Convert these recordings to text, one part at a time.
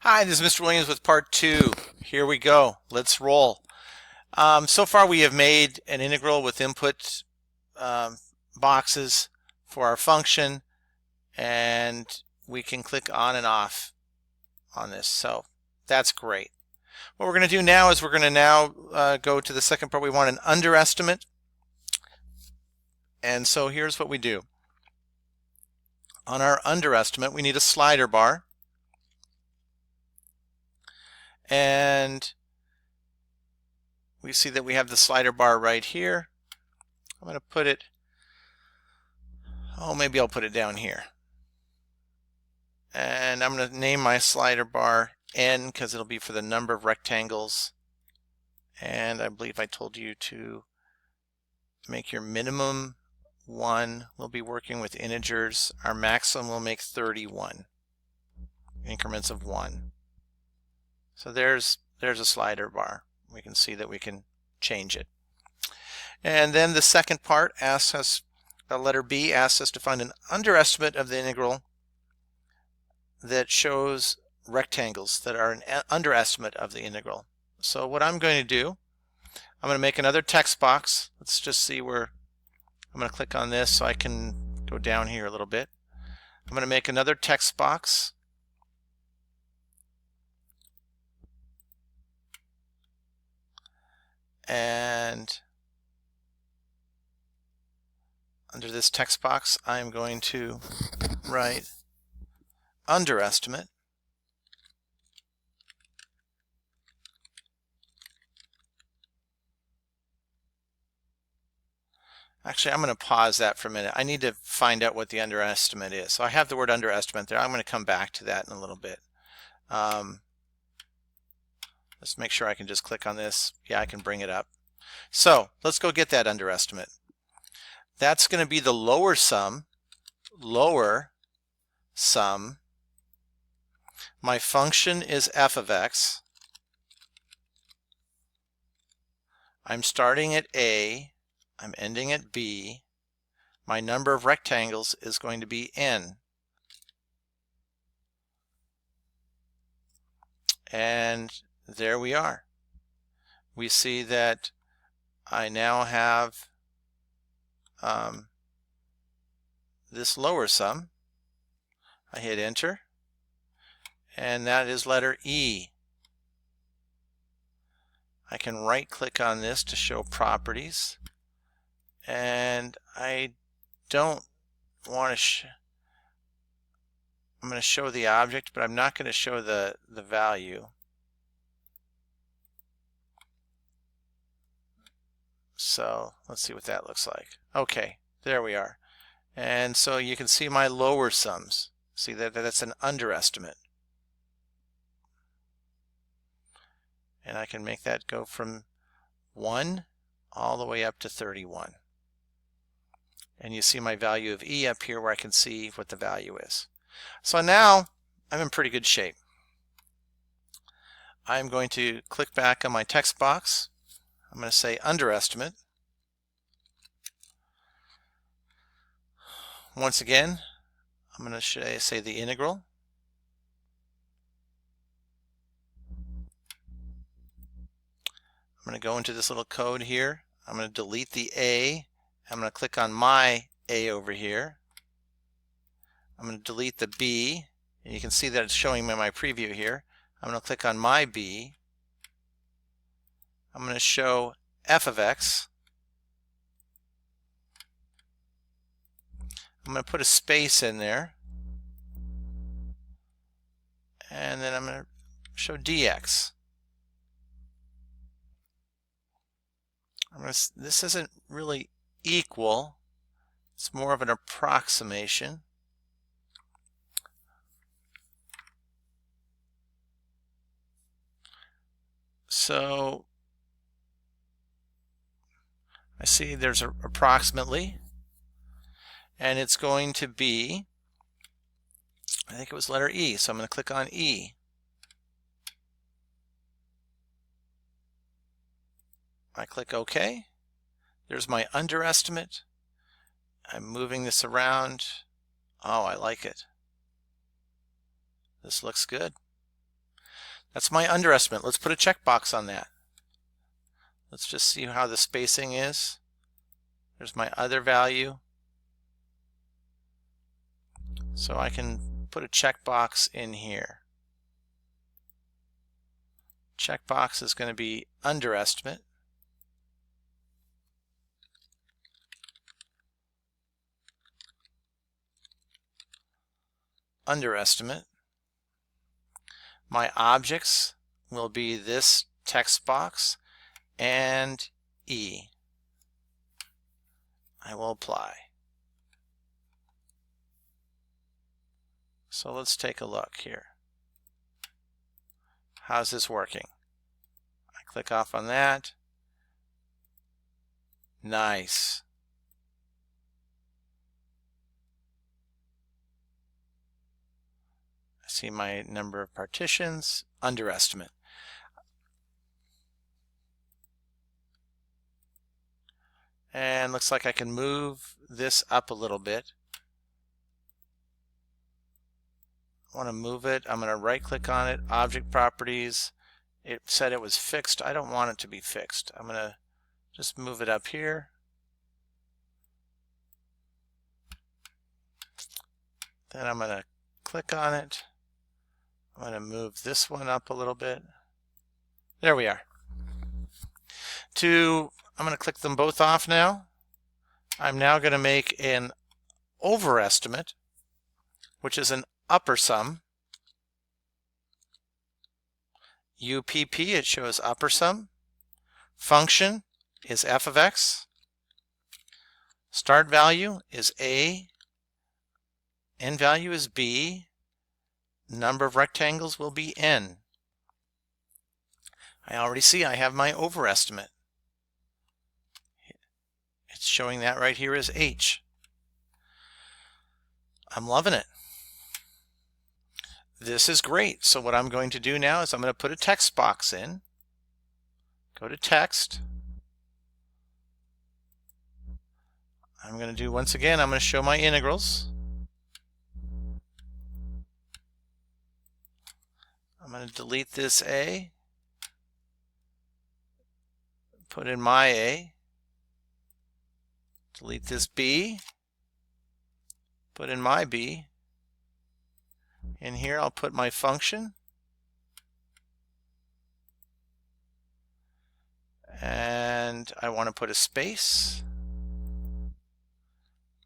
Hi, this is Mr. Williams with part 2. Here we go. Let's roll. So far we have made an integral with input um, boxes for our function, and we can click on and off on this. So that's great. What we're going to do now is we're going to now go to the second part. We want an underestimate. And so here's what we do. On our underestimate, we need a slider bar. And we see that we have the slider bar right here. I'm going to put it, maybe I'll put it down here. And I'm going to name my slider bar N because it'll be for the number of rectangles. And I believe I told you to make your minimum 1. We'll be working with integers. Our maximum will make 31 increments of 1. So there's a slider bar. We can see that we can change it. And then the second part asks us, letter B asks us to find an underestimate of the integral that shows rectangles that are an underestimate of the integral. So what I'm going to do, I'm going to make another text box. Let's just see where I'm going to click on this so I can go down here a little bit. I'm going to make another text box. And under this text box, I'm going to write underestimate. Actually, I'm going to pause that for a minute. I need to find out what the underestimate is. So I have the word underestimate there. I'm going to come back to that in a little bit. Let's make sure I can just click on this. Yeah, I can bring it up. So let's go get that underestimate. That's going to be the lower sum. My function is f of x. I'm starting at A. I'm ending at B. My number of rectangles is going to be n. And there we are. We see that I now have this lower sum. I hit enter, and that is letter E. I can right click on this to show properties, and I don't want to I'm going to show the object, but I'm not going to show the value. So let's see what that looks like. Okay, there we are. And so you can see my lower sums. See that that's an underestimate. And I can make that go from 1 all the way up to 31. And you see my value of E up here where I can see what the value is. So now I'm in pretty good shape. I'm going to click back on my text box. I'm going to say underestimate. Once again, I'm going to say the integral. I'm going to go into this little code here. I'm going to delete the A. I'm going to click on my A over here. I'm going to delete the B, and you can see that it's showing me my preview here. I'm going to click on my B. I'm going to show f of x. I'm going to put a space in there, and then I'm going to show dx. This isn't really equal. It's more of an approximation. So I see there's approximately, and it's going to be, I think it was letter E, so I'm going to click on E. I click OK. There's my underestimate. I'm moving this around. Oh, I like it. This looks good. That's my underestimate. Let's put a checkbox on that. Let's just see how the spacing is. There's my other value. So I can put a checkbox in here. Checkbox is going to be underestimate. Underestimate. My objects will be this text box and E. I will apply. So let's take a look here. How's this working? I click off on that. Nice. I see my number of partitions, underestimate. And looks like I can move this up a little bit. I want to move it. I'm going to right click on it, object properties. It said it was fixed. I don't want it to be fixed. I'm going to just move it up here. Then I'm going to click on it. I'm going to move this one up a little bit. There we are. I'm going to click them both off now. I'm now going to make an overestimate, which is an upper sum. UPP, it shows upper sum. Function is f of x. Start value is a. End value is b. Number of rectangles will be n. I already see I have my overestimate. It's showing that right here as h. I'm loving it. This is great. So what I'm going to do now is I'm going to put a text box in. Go to text. I'm going to do, once again, I'm going to show my integrals. I'm going to delete this a. Put in my a. Delete this b. Put in my b. In here I'll put my function. And I want to put a space.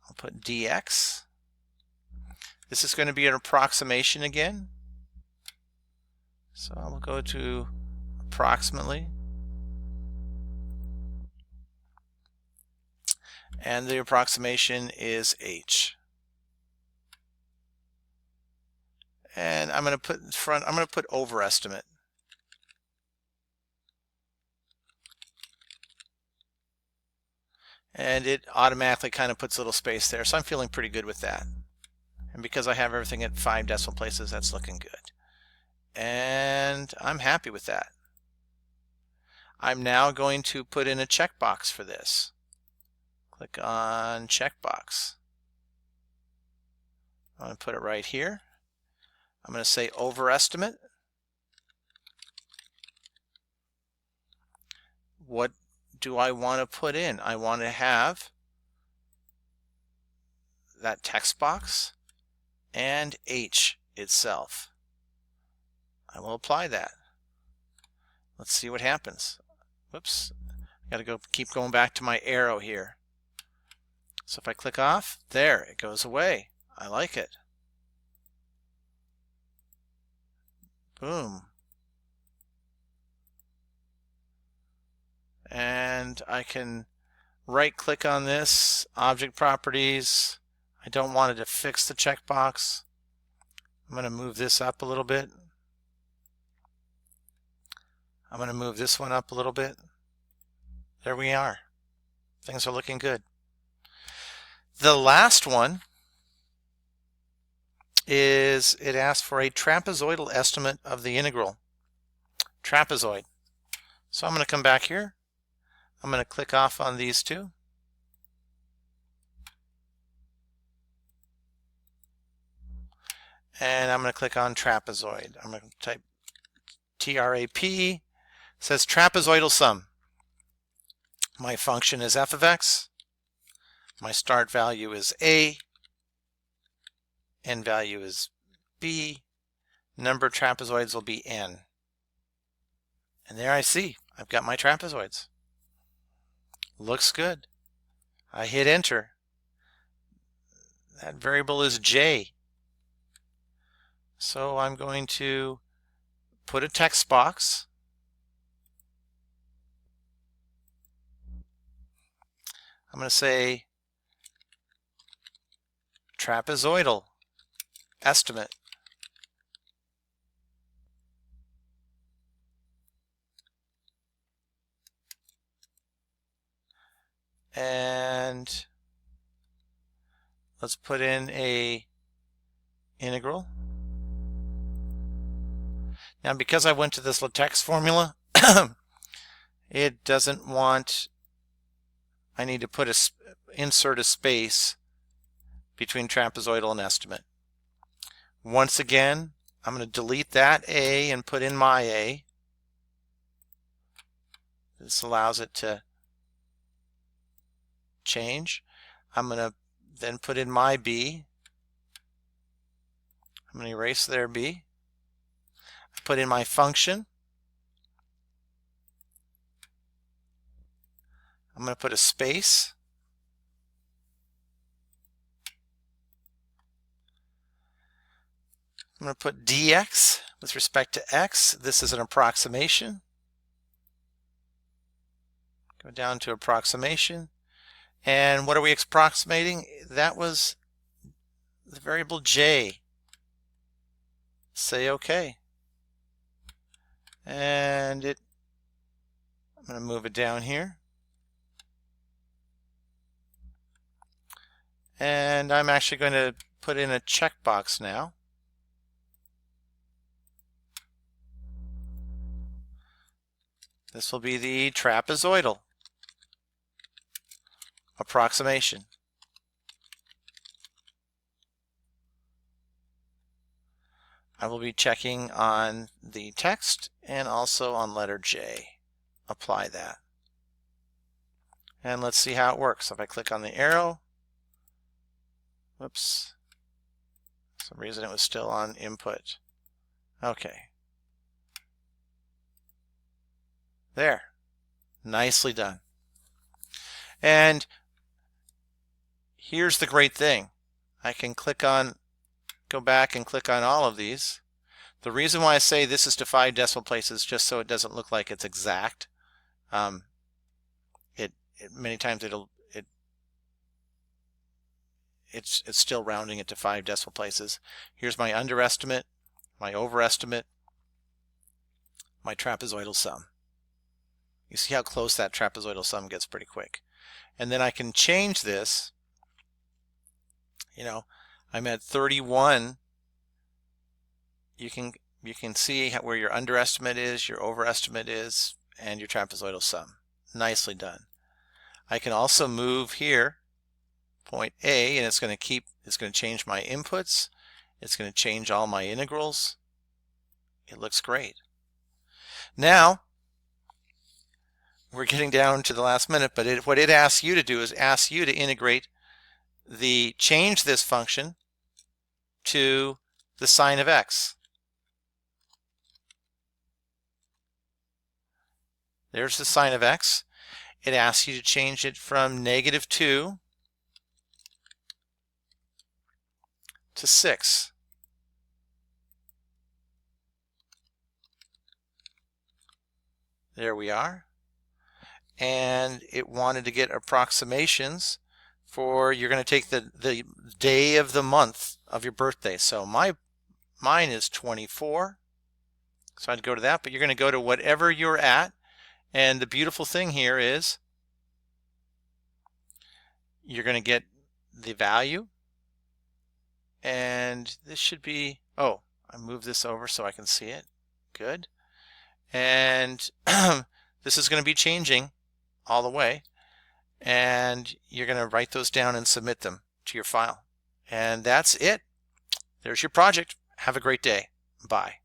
I'll put dx. This is going to be an approximation again. So I'll go to approximately. And the approximation is h. And I'm going to put in front, I'm going to put overestimate. And it automatically kind of puts a little space there. So I'm feeling pretty good with that. And because I have everything at 5 decimal places, that's looking good. And I'm happy with that. I'm now going to put in a checkbox for this. Click on checkbox. I'm going to put it right here. I'm going to say overestimate. What do I want to put in? I want to have that text box and h itself. I will apply that. Let's see what happens. Whoops. I got to keep going back to my arrow here. So if I click off, there, it goes away. I like it. Boom. And I can right click on this, object properties. I don't want it to fix the checkbox. I'm going to move this up a little bit. I'm going to move this one up a little bit. There we are. Things are looking good. The last one is it asks for a trapezoidal estimate of the integral. Trapezoid. So I'm going to come back here. I'm going to click off on these two. And I'm going to click on trapezoid. I'm going to type TRAP says trapezoidal sum. My function is f of x. My start value is a. End value is b. Number of trapezoids will be n. And there I see, I've got my trapezoids. Looks good. I hit enter. That variable is j. So I'm going to put a text box. I'm going to say trapezoidal estimate. And let's put in a integral. Now, because I went to this LaTeX formula, it doesn't want, I need to insert a space between trapezoidal and estimate. Once again, I'm going to delete that a and put in my a. This allows it to change. I'm going to then put in my b. I'm going to erase their b. Put in my function. I'm going to put a space. I'm going to put dx with respect to x. This is an approximation. Go down to approximation. And what are we approximating? That was the variable j. Say OK. And I'm going to move it down here. And I'm actually going to put in a checkbox now. This will be the trapezoidal approximation. I will be checking on the text and also on letter J. Apply that. And let's see how it works. If I click on the arrow, whoops, for some reason it was still on input. Okay. There. Nicely done. And here's the great thing. I can go back and click on all of these. The reason why I say this is to 5 decimal places just so it doesn't look like it's exact. Many times it's still rounding it to 5 decimal places. Here's my underestimate, my overestimate, my trapezoidal sum. You see how close that trapezoidal sum gets pretty quick. And then I can change this. You know, I'm at 31. You can see where your underestimate is, your overestimate is, and your trapezoidal sum. Nicely done. I can also move here, point A, and it's going to change my inputs. It's going to change all my integrals. It looks great. Now, we're getting down to the last minute, but what it asks you to do is ask you to integrate change this function to the sine of x. There's the sine of x. It asks you to change it from -2 to 6. There we are. And it wanted to get approximations for, you're going to take the day of the month of your birthday. So mine is 24. So I'd go to that, but you're going to go to whatever you're at. And the beautiful thing here is you're going to get the value. And this should be, oh, I moved this over so I can see it. Good. And this is going to be changing all the way. And you're going to write those down and submit them to your file. And that's it. There's your project. Have a great day. Bye.